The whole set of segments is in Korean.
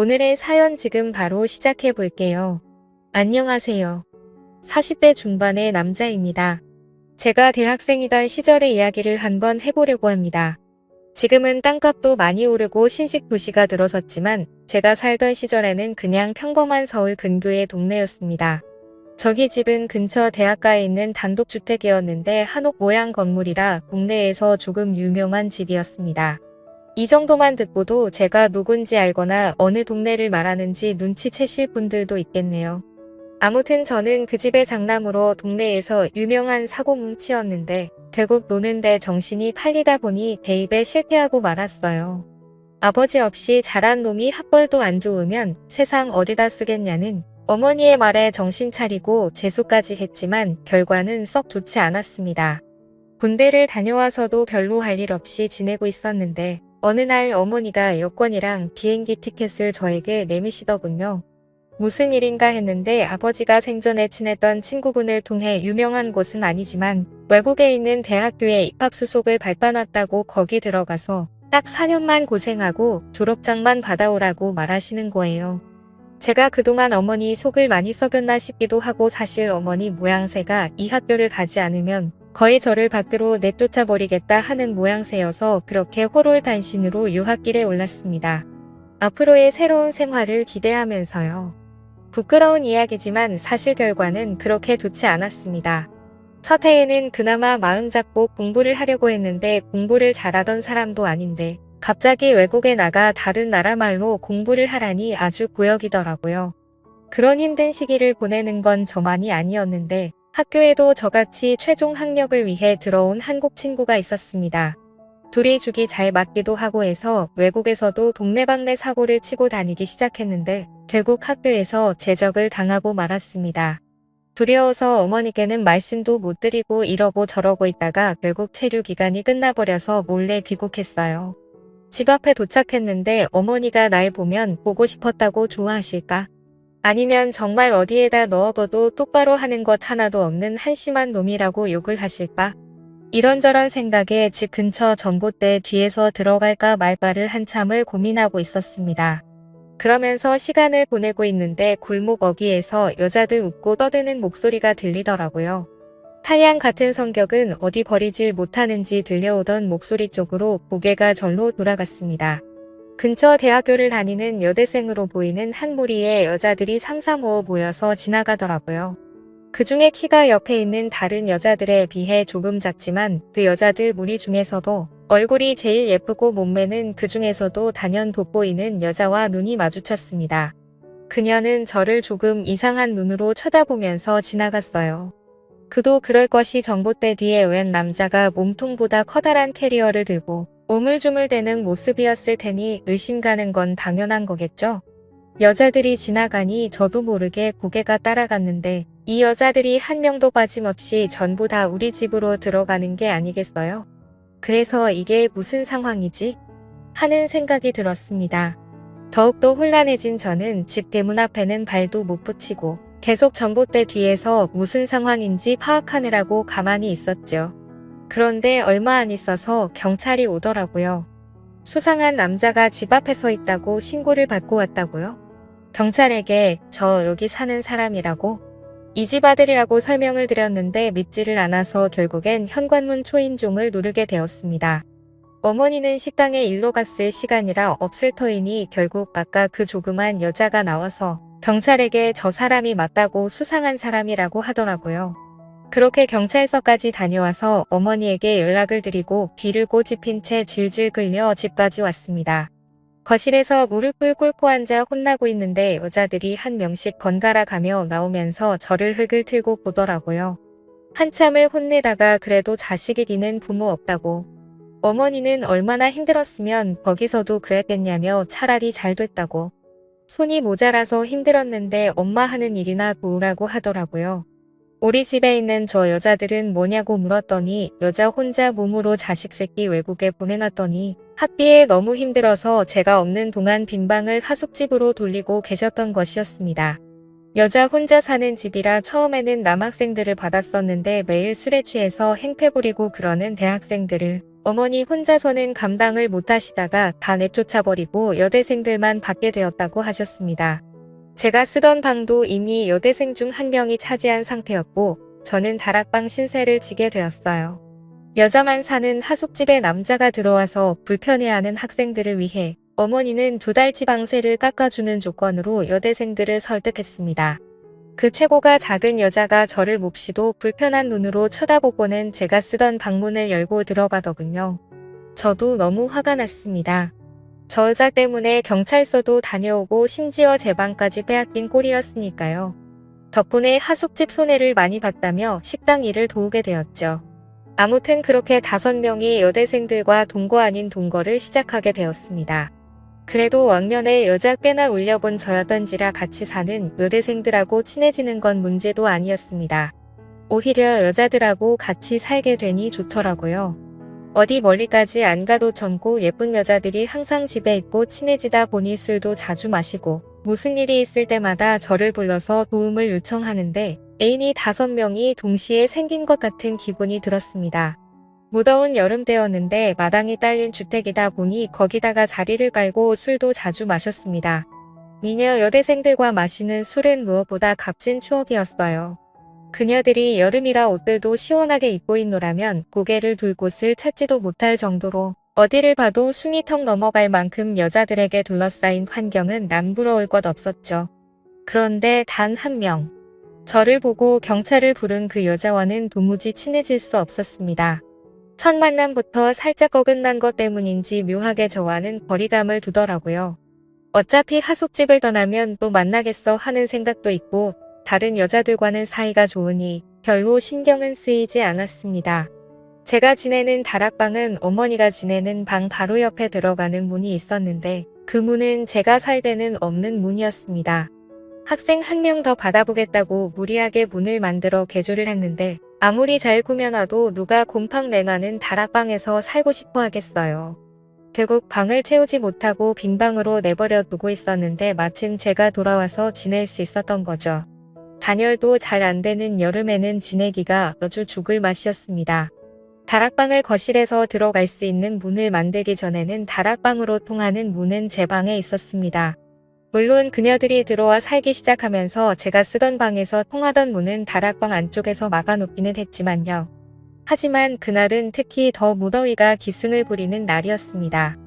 오늘의 사연 지금 바로 시작해 볼게요. 안녕하세요. 40대 중반의 남자입니다. 제가 대학생이던 시절의 이야기를 한번 해보려고 합니다. 지금은 땅값도 많이 오르고 신식 도시가 들어섰지만 제가 살던 시절에는 그냥 평범한 서울 근교의 동네였습니다. 저희 집은 근처 대학가에 있는 단독주택이었는데 한옥 모양 건물이라 동네에서 조금 유명한 집이었습니다. 이 정도만 듣고도 제가 누군지 알거나 어느 동네를 말하는지 눈치채실 분들도 있겠네요. 아무튼 저는 그 집의 장남으로 동네에서 유명한 사고뭉치였는데 결국 노는데 정신이 팔리다 보니 대입에 실패하고 말았어요. 아버지 없이 자란 놈이 학벌도 안 좋으면 세상 어디다 쓰겠냐는 어머니의 말에 정신 차리고 재수까지 했지만 결과는 썩 좋지 않았습니다. 군대를 다녀와서도 별로 할 일 없이 지내고 있었는데 어느 날 어머니가 여권이랑 비행기 티켓을 저에게 내미시더군요. 무슨 일인가 했는데 아버지가 생전에 친했던 친구분을 통해 유명한 곳은 아니지만 외국에 있는 대학교에 입학수속을 밟아놨다고 거기 들어가서 딱 4년만 고생하고 졸업장만 받아오라고 말하시는 거예요. 제가 그동안 어머니 속을 많이 썩였나 싶기도 하고 사실 어머니 모양새가 이 학교를 가지 않으면 거의 저를 밖으로 내쫓아버리겠다 하는 모양새여서 그렇게 호롤단신으로 유학길에 올랐습니다. 앞으로의 새로운 생활을 기대하면서요. 부끄러운 이야기지만 사실 결과는 그렇게 좋지 않았습니다. 첫 해에는 그나마 마음 잡고 공부를 하려고 했는데 공부를 잘하던 사람도 아닌데 갑자기 외국에 나가 다른 나라 말로 공부를 하라니 아주 고역이더라고요. 그런 힘든 시기를 보내는 건 저만이 아니었는데 학교에도 저같이 최종 학력을 위해 들어온 한국 친구가 있었습니다. 둘이 죽이 잘 맞기도 하고 해서 외국에서도 동네방네 사고를 치고 다니기 시작했는데 결국 학교에서 제적을 당하고 말았습니다. 두려워서 어머니께는 말씀도 못 드리고 이러고 저러고 있다가 결국 체류 기간이 끝나버려서 몰래 귀국했어요. 집 앞에 도착했는데 어머니가 날 보면 보고 싶었다고 좋아하실까? 아니면 정말 어디에다 넣어둬도 똑바로 하는 것 하나도 없는 한심한 놈이라고 욕을 하실까? 이런저런 생각에 집 근처 전봇대 뒤에서 들어갈까 말까를 한참을 고민하고 있었습니다. 그러면서 시간을 보내고 있는데 골목 어귀에서 여자들 웃고 떠드는 목소리가 들리더라고요. 타양 같은 성격은 어디 버리질 못하는지 들려오던 목소리 쪽으로 고개가 절로 돌아갔습니다. 근처 대학교를 다니는 여대생으로 보이는 한 무리의 여자들이 삼삼오오 모여서 지나가더라고요. 그 중에 키가 옆에 있는 다른 여자들에 비해 조금 작지만 그 여자들 무리 중에서도 얼굴이 제일 예쁘고 몸매는 그 중에서도 단연 돋보이는 여자와 눈이 마주쳤습니다. 그녀는 저를 조금 이상한 눈으로 쳐다보면서 지나갔어요. 그도 그럴 것이 전봇대 뒤에 웬 남자가 몸통보다 커다란 캐리어를 들고 오물주물대는 모습이었을 테니 의심 가는 건 당연한 거겠죠? 여자들이 지나가니 저도 모르게 고개가 따라갔는데 이 여자들이 한 명도 빠짐없이 전부 다 우리 집으로 들어가는 게 아니겠어요? 그래서 이게 무슨 상황이지? 하는 생각이 들었습니다. 더욱더 혼란해진 저는 집 대문 앞에는 발도 못 붙이고 계속 전봇대 뒤에서 무슨 상황인지 파악하느라고 가만히 있었죠. 그런데 얼마 안 있어서 경찰이 오더라고요. 수상한 남자가 집 앞에 서 있다고 신고를 받고 왔다고요? 경찰에게 저 여기 사는 사람이라고? 이 집 아들이라고 설명을 드렸는데 믿지를 않아서 결국엔 현관문 초인종을 누르게 되었습니다. 어머니는 식당에 일로 갔을 시간이라 없을 터이니 결국 아까 그 조그만 여자가 나와서 경찰에게 저 사람이 맞다고 수상한 사람이라고 하더라고요. 그렇게 경찰서까지 다녀와서 어머니에게 연락을 드리고 귀를 꼬집힌 채 질질 끌려 집까지 왔습니다. 거실에서 무릎을 꿇고 앉아 혼나고 있는데 여자들이 한 명씩 번갈아 가며 나오면서 저를 흙을 틀고 보더라고요. 한참을 혼내다가 그래도 자식이기는 부모 없다고. 어머니는 얼마나 힘들었으면 거기서도 그랬겠냐며 차라리 잘 됐다고. 손이 모자라서 힘들었는데 엄마 하는 일이나 도우라고 하더라고요. 우리 집에 있는 저 여자들은 뭐냐고 물었더니 여자 혼자 몸으로 자식 새끼 외국에 보내놨더니 학비에 너무 힘들어서 제가 없는 동안 빈방을 하숙집으로 돌리고 계셨던 것이었습니다. 여자 혼자 사는 집이라 처음에는 남학생들을 받았었는데 매일 술에 취해서 행패 부리고 그러는 대학생들을 어머니 혼자서는 감당을 못하시다가 다 내쫓아버리고 여대생들만 받게 되었다고 하셨습니다. 제가 쓰던 방도 이미 여대생 중 한 명이 차지한 상태였고 저는 다락방 신세를 지게 되었어요. 여자만 사는 하숙집에 남자가 들어와서 불편해하는 학생들을 위해 어머니는 2달치 방세를 깎아주는 조건으로 여대생들을 설득했습니다. 그 최고가 작은 여자가 저를 몹시도 불편한 눈으로 쳐다보고는 제가 쓰던 방문을 열고 들어가더군요. 저도 너무 화가 났습니다. 저 여자 때문에 경찰서도 다녀오고 심지어 제 방까지 빼앗긴 꼴이었으니까요. 덕분에 하숙집 손해를 많이 봤다며 식당 일을 도우게 되었죠. 아무튼 그렇게 5명이 여대생들과 동거 아닌 동거를 시작하게 되었습니다. 그래도 왕년에 여자 꽤나 울려본 저였던지라 같이 사는 여대생들하고 친해지는 건 문제도 아니었습니다. 오히려 여자들하고 같이 살게 되니 좋더라고요. 어디 멀리까지 안 가도 젊고 예쁜 여자들이 항상 집에 있고 친해지다 보니 술도 자주 마시고 무슨 일이 있을 때마다 저를 불러서 도움을 요청하는데 애인이 5명이 동시에 생긴 것 같은 기분이 들었습니다. 무더운 여름 때였는데 마당이 딸린 주택이다 보니 거기다가 자리를 깔고 술도 자주 마셨습니다. 미녀 여대생들과 마시는 술은 무엇보다 값진 추억이었어요. 그녀들이 여름이라 옷들도 시원하게 입고 있노라면 고개를 둘 곳을 찾지도 못할 정도로 어디를 봐도 숨이 턱 넘어갈 만큼 여자들에게 둘러싸인 환경은 남부러울 것 없었죠. 그런데 단 1명. 저를 보고 경찰을 부른 그 여자와는 도무지 친해질 수 없었습니다. 첫 만남부터 살짝 어긋난 것 때문인지 묘하게 저와는 거리감을 두더라고요. 어차피 하숙집을 떠나면 또 만나겠어 하는 생각도 있고 다른 여자들과는 사이가 좋으니 별로 신경은 쓰이지 않았습니다. 제가 지내는 다락방은 어머니가 지내는 방 바로 옆에 들어가는 문이 있었는데 그 문은 제가 살 때는 없는 문이었습니다. 학생 1명 더 받아보겠다고 무리하게 문을 만들어 개조를 했는데 아무리 잘 꾸며놔도 누가 곰팡 내나는 다락방에서 살고 싶어 하겠어요. 결국 방을 채우지 못하고 빈 방으로 내버려 두고 있었는데 마침 제가 돌아와서 지낼 수 있었던 거죠. 단열도 잘 안 되는 여름에는 지내기가 아주 죽을 맛이었습니다. 다락방을 거실에서 들어갈 수 있는 문을 만들기 전에는 다락방으로 통하는 문은 제 방에 있었습니다. 물론 그녀들이 들어와 살기 시작하면서 제가 쓰던 방에서 통하던 문은 다락방 안쪽에서 막아놓기는 했지만요. 하지만 그날은 특히 더 무더위가 기승을 부리는 날이었습니다.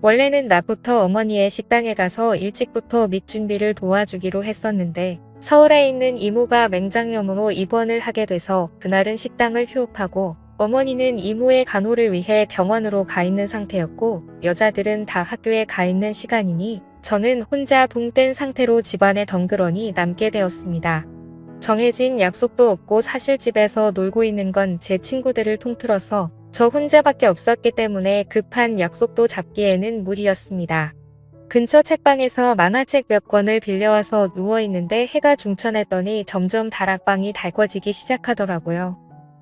원래는 낮부터 어머니의 식당에 가서 일찍부터 밑준비를 도와주기로 했었는데 서울에 있는 이모가 맹장염으로 입원을 하게 돼서 그날은 식당을 휴업하고 어머니는 이모의 간호를 위해 병원으로 가 있는 상태였고 여자들은 다 학교에 가 있는 시간이니 저는 혼자 붕 뜬 상태로 집안에 덩그러니 남게 되었습니다. 정해진 약속도 없고 사실 집에서 놀고 있는 건 제 친구들을 통틀어서 저 혼자밖에 없었기 때문에 급한 약속도 잡기에는 무리였습니다. 근처 책방에서 만화책 몇 권을 빌려와서 누워있는데 해가 중천했더니 점점 다락방이 달궈지기 시작하더라고요.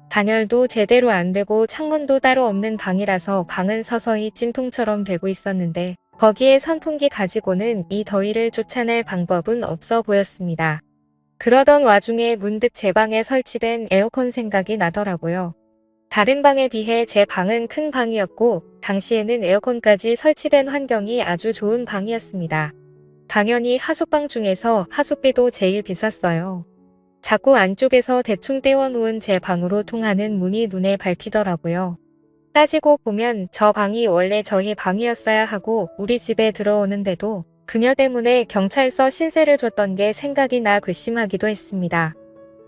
단열도 제대로 안 되고 창문도 따로 없는 방이라서 방은 서서히 찜통처럼 되고 있었는데 거기에 선풍기 가지고는 이 더위를 쫓아낼 방법은 없어 보였습니다. 그러던 와중에 문득 제 방에 설치된 에어컨 생각이 나더라고요. 다른 방에 비해 제 방은 큰 방이었고 당시에는 에어컨까지 설치된 환경이 아주 좋은 방이었습니다. 당연히 하숙방 중에서 하숙비도 제일 비쌌어요. 자꾸 안쪽에서 대충 떼워놓은 제 방으로 통하는 문이 눈에 밟히더라고요. 따지고 보면 저 방이 원래 저희 방이었어야 하고 우리 집에 들어오는데도 그녀 때문에 경찰서 신세를 줬던 게 생각이 나 괘씸하기도 했습니다.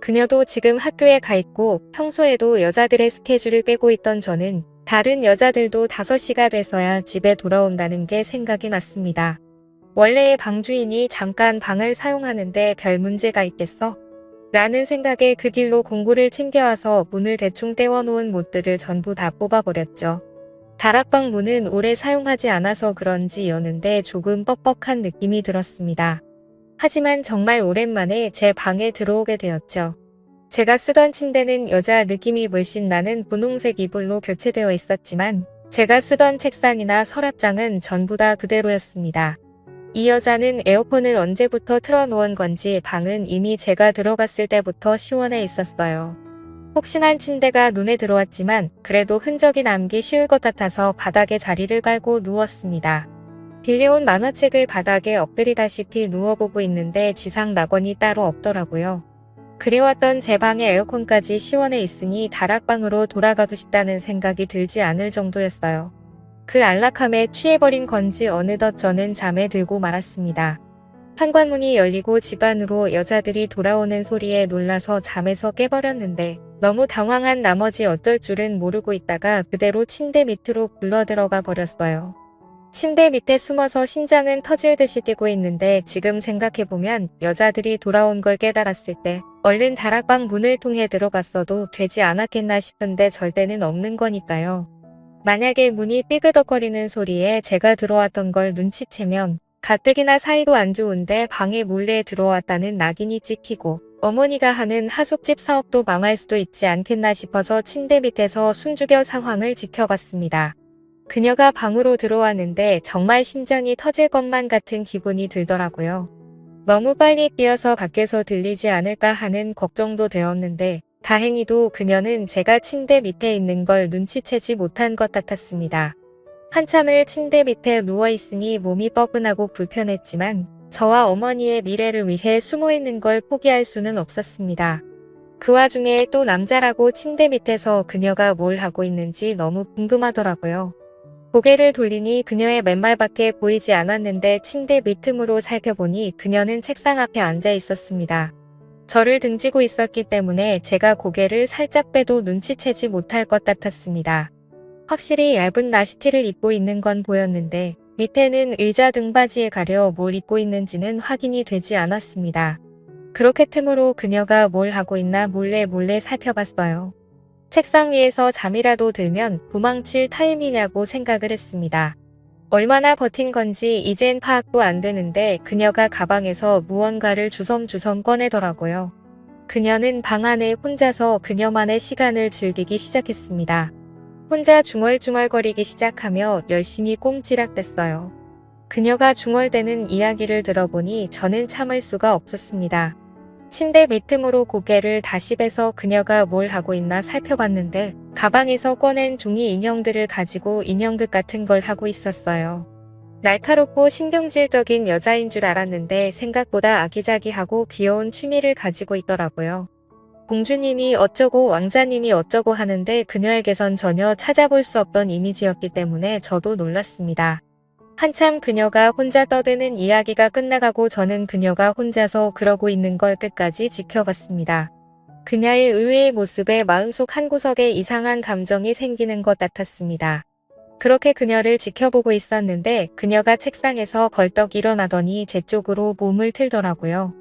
그녀도 지금 학교에 가 있고 평소에도 여자들의 스케줄을 빼고 있던 저는 다른 여자들도 5시가 돼서야 집에 돌아온다는 게 생각이 났습니다. 원래의 방주인이 잠깐 방을 사용하는데 별 문제가 있겠어? 라는 생각에 그 길로 공구를 챙겨와서 문을 대충 떼워놓은 못들을 전부 다 뽑아버렸죠. 다락방 문은 오래 사용하지 않아서 그런지 여는데 조금 뻑뻑한 느낌이 들었습니다. 하지만 정말 오랜만에 제 방에 들어오게 되었죠. 제가 쓰던 침대는 여자 느낌이 물씬 나는 분홍색 이불로 교체되어 있었지만 제가 쓰던 책상이나 서랍장은 전부 다 그대로였습니다. 이 여자는 에어컨을 언제부터 틀어놓은 건지 방은 이미 제가 들어갔을 때부터 시원해 있었어요. 폭신한 침대가 눈에 들어왔지만 그래도 흔적이 남기 쉬울 것 같아서 바닥에 자리를 깔고 누웠습니다. 빌려온 만화책을 바닥에 엎드리다시피 누워보고 있는데 지상 낙원이 따로 없더라고요. 그리웠던 제 방의 에어컨까지 시원해 있으니 다락방으로 돌아가고 싶다는 생각이 들지 않을 정도였어요. 그 안락함에 취해버린 건지 어느덧 저는 잠에 들고 말았습니다. 현관문이 열리고 집 안으로 여자들이 돌아오는 소리에 놀라서 잠에서 깨버렸는데 너무 당황한 나머지 어쩔 줄은 모르고 있다가 그대로 침대 밑으로 굴러들어가 버렸어요. 침대 밑에 숨어서 심장은 터질 듯이 뛰고 있는데 지금 생각해보면 여자들이 돌아온 걸 깨달았을 때 얼른 다락방 문을 통해 들어갔어도 되지 않았겠나 싶은데 절대는 없는 거니까요. 만약에 문이 삐그덕거리는 소리에 제가 들어왔던 걸 눈치채면 가뜩이나 사이도 안 좋은데 방에 몰래 들어왔다는 낙인이 찍히고 어머니가 하는 하숙집 사업도 망할 수도 있지 않겠나 싶어서 침대 밑에서 숨죽여 상황을 지켜봤습니다. 그녀가 방으로 들어왔는데 정말 심장이 터질 것만 같은 기분이 들더라고요. 너무 빨리 뛰어서 밖에서 들리지 않을까 하는 걱정도 되었는데 다행히도 그녀는 제가 침대 밑에 있는 걸 눈치채지 못한 것 같았습니다. 한참을 침대 밑에 누워있으니 몸이 뻐근하고 불편했지만 저와 어머니의 미래를 위해 숨어있는 걸 포기할 수는 없었습니다. 그 와중에 또 남자라고 침대 밑에서 그녀가 뭘 하고 있는지 너무 궁금하더라고요. 고개를 돌리니 그녀의 맨발밖에 보이지 않았는데 침대 밑틈으로 살펴보니 그녀는 책상 앞에 앉아 있었습니다. 저를 등지고 있었기 때문에 제가 고개를 살짝 빼도 눈치채지 못할 것 같았습니다. 확실히 얇은 나시티를 입고 있는 건 보였는데 밑에는 의자 등받이에 가려 뭘 입고 있는지는 확인이 되지 않았습니다. 그렇게 틈으로 그녀가 뭘 하고 있나 몰래 살펴봤어요. 책상 위에서 잠이라도 들면 도망칠 타임이냐고 생각을 했습니다. 얼마나 버틴 건지 이젠 파악도 안 되는데 그녀가 가방에서 무언가를 주섬주섬 꺼내더라고요. 그녀는 방 안에 혼자서 그녀만의 시간을 즐기기 시작했습니다. 혼자 중얼중얼거리기 시작하며 열심히 꼼지락댔어요. 그녀가 중얼대는 이야기를 들어보니 저는 참을 수가 없었습니다. 침대 밑틈으로 고개를 다시 빼서 그녀가 뭘 하고 있나 살펴봤는데 가방에서 꺼낸 종이 인형들을 가지고 인형극 같은 걸 하고 있었어요. 날카롭고 신경질적인 여자인 줄 알았는데 생각보다 아기자기하고 귀여운 취미를 가지고 있더라고요. 공주님이 어쩌고 왕자님이 어쩌고 하는데 그녀에게선 전혀 찾아볼 수 없던 이미지였기 때문에 저도 놀랐습니다. 한참 그녀가 혼자 떠드는 이야기가 끝나가고 저는 그녀가 혼자서 그러고 있는 걸 끝까지 지켜봤습니다. 그녀의 의외의 모습에 마음속 한구석에 이상한 감정이 생기는 것 같았습니다. 그렇게 그녀를 지켜보고 있었는데 그녀가 책상에서 벌떡 일어나더니 제 쪽으로 몸을 틀더라고요.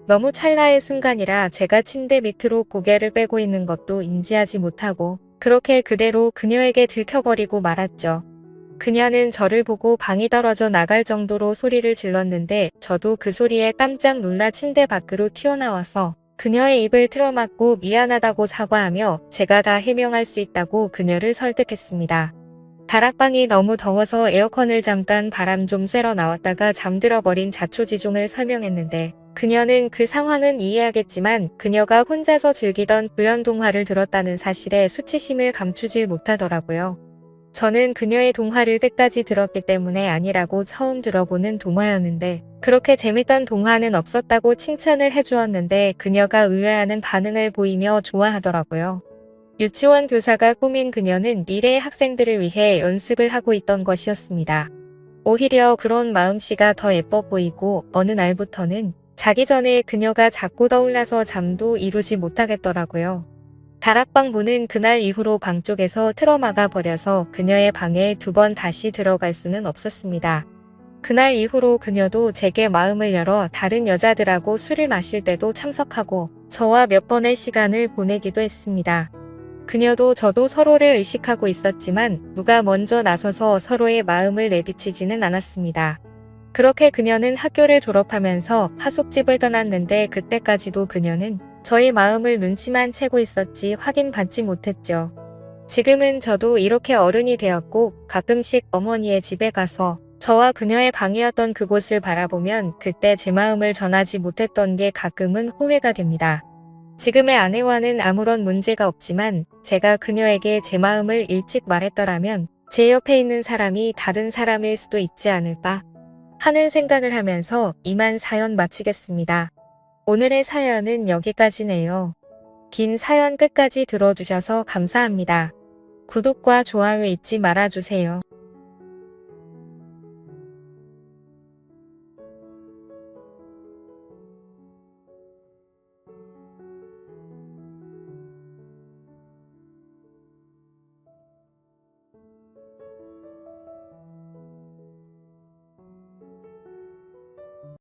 너무 찰나의 순간이라 제가 침대 밑으로 고개를 빼고 있는 것도 인지하지 못하고 그렇게 그대로 그녀에게 들켜버리고 말았죠. 그녀는 저를 보고 방이 떨어져 나갈 정도로 소리를 질렀는데 저도 그 소리에 깜짝 놀라 침대 밖으로 튀어나와서 그녀의 입을 틀어막고 미안하다고 사과하며 제가 다 해명할 수 있다고 그녀를 설득했습니다. 다락방이 너무 더워서 에어컨을 잠깐 바람 좀 쐬러 나왔다가 잠들어 버린 자초지종을 설명했는데 그녀는 그 상황은 이해하겠지만 그녀가 혼자서 즐기던 구연 동화를 들었다는 사실에 수치심을 감추질 못하더라고요. 저는 그녀의 동화를 끝까지 들었기 때문에 아니라고 처음 들어보는 동화였는데 그렇게 재밌던 동화는 없었다고 칭찬을 해주었는데 그녀가 의외하는 반응을 보이며 좋아하더라고요. 유치원 교사가 꾸민 그녀는 미래의 학생들을 위해 연습을 하고 있던 것이었습니다. 오히려 그런 마음씨가 더 예뻐 보이고 어느 날부터는 자기 전에 그녀가 자꾸 떠올라서 잠도 이루지 못하겠더라고요. 다락방 문은 그날 이후로 방 쪽에서 틀어막아 버려서 그녀의 방에 2번 다시 들어갈 수는 없었습니다. 그날 이후로 그녀도 제게 마음을 열어 다른 여자들하고 술을 마실 때도 참석하고 저와 몇 번의 시간을 보내기도 했습니다. 그녀도 저도 서로를 의식하고 있었지만 누가 먼저 나서서 서로의 마음을 내비치지는 않았습니다. 그렇게 그녀는 학교를 졸업하면서 하숙집을 떠났는데 그때까지도 그녀는 저의 마음을 눈치만 채고 있었지 확인받지 못했죠. 지금은 저도 이렇게 어른이 되었고 가끔씩 어머니의 집에 가서 저와 그녀의 방이었던 그곳을 바라보면 그때 제 마음을 전하지 못했던 게 가끔은 후회가 됩니다. 지금의 아내와는 아무런 문제가 없지만 제가 그녀에게 제 마음을 일찍 말했더라면 제 옆에 있는 사람이 다른 사람일 수도 있지 않을까 하는 생각을 하면서 이만 사연 마치겠습니다. 오늘의 사연은 여기까지네요. 긴 사연 끝까지 들어주셔서 감사합니다. 구독과 좋아요 잊지 말아주세요.